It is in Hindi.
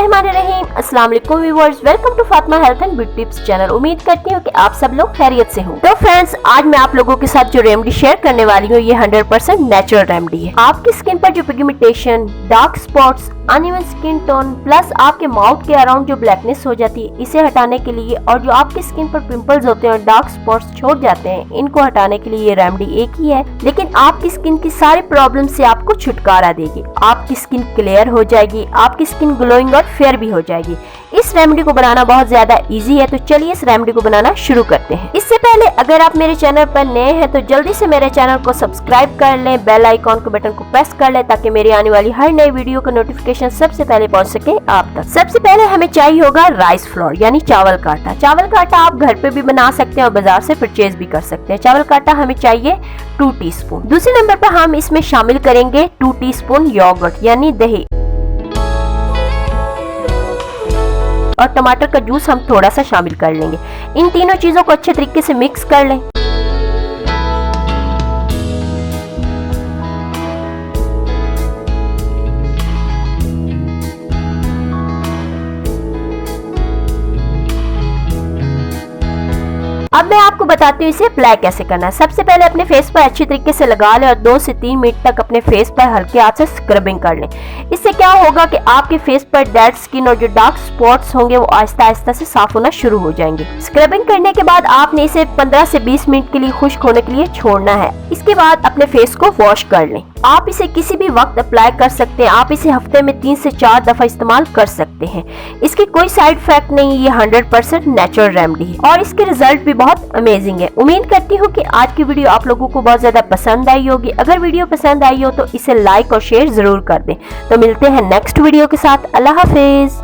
बिस्मिल्लाहिर्रहमानिर्रहीम। अस्सलाम वालेकुम viewers, welcome to Fatima health and beauty tips channel. उम्मीद करती हूँ कि आप सब लोग खैरियत से हो। तो फ्रेंड्स, आज मैं आप लोगों के साथ जो रेमेडी शेयर करने वाली हूँ ये 100% नेचुरल रेमेडी है। आपकी स्किन पर जो pigmentation, dark spots, uneven skin tone plus आपके माउथ के अराउंड जो ब्लैकनेस हो जाती है, इसे हटाने के लिए और जो आपकी स्किन पर पिंपल्स होते हैं और डार्क स्पॉट्स छोड़ जाते हैं, इनको हटाने के लिए ये रेमेडी एक ही है, लेकिन आपकी स्किन की सारी प्रॉब्लम से आपको छुटकारा देगी। आपकी स्किन क्लियर हो जाएगी, आपकी स्किन ग्लोइंग और फेयर भी हो जाएगी। इस रेमेडी को बनाना बहुत ज्यादा इजी है, तो चलिए इस रेमेडी को बनाना शुरू करते हैं। इससे पहले अगर आप मेरे चैनल पर नए हैं तो जल्दी से मेरे चैनल को सब्सक्राइब कर लें, बेल आइकॉन के बटन को प्रेस कर लें ताकि मेरी आने वाली हर नई वीडियो का नोटिफिकेशन सबसे पहले पहुंच सके आप तक। सबसे पहले हमें चाहिए होगा राइस फ्लोर यानी चावल का आटा। चावल का आटा आप घर पे भी बना सकते हैं और बाजार से परचेज भी कर सकते हैं। चावल का आटा हमें चाहिए 2 टीस्पून। दूसरे नंबर पर हम इसमें शामिल करेंगे 2 टीस्पून योगर्ट यानी दही, और टमाटर का जूस हम थोड़ा सा शामिल कर लेंगे। इन तीनों चीजों को अच्छे तरीके से मिक्स कर लें। अब मैं आपको बताती हूँ इसे अप्लाई कैसे करना है। सबसे पहले अपने फेस पर अच्छी तरीके से लगा लें और 2 से 3 मिनट तक अपने फेस पर हल्के हाथ से स्क्रबिंग कर लें। इससे क्या होगा कि आपके फेस पर डेड स्किन और जो डार्क स्पॉट्स होंगे वो आहिस्ता आहिस्ता से साफ होना शुरू हो जाएंगे। स्क्रबिंग करने के बाद आपने इसे 15 से 20 मिनट के लिए खुश्क होने के लिए छोड़ना है। इसके बाद अपने फेस को वॉश कर लें। आप इसे किसी भी वक्त अप्लाई कर सकते हैं। आप इसे हफ्ते में 3 से 4 दफा इस्तेमाल कर सकते हैं। इसकी कोई साइड इफेक्ट नहीं, ये 100% नेचुरल रेमेडी है और इसके रिजल्ट भी बहुत अमेजिंग है। उम्मीद करती हूँ कि आज की वीडियो आप लोगों को बहुत ज्यादा पसंद आई होगी। अगर वीडियो पसंद आई हो तो इसे लाइक और शेयर जरूर कर दें। तो मिलते हैं नेक्स्ट वीडियो के साथ। अल्लाह हाफिज।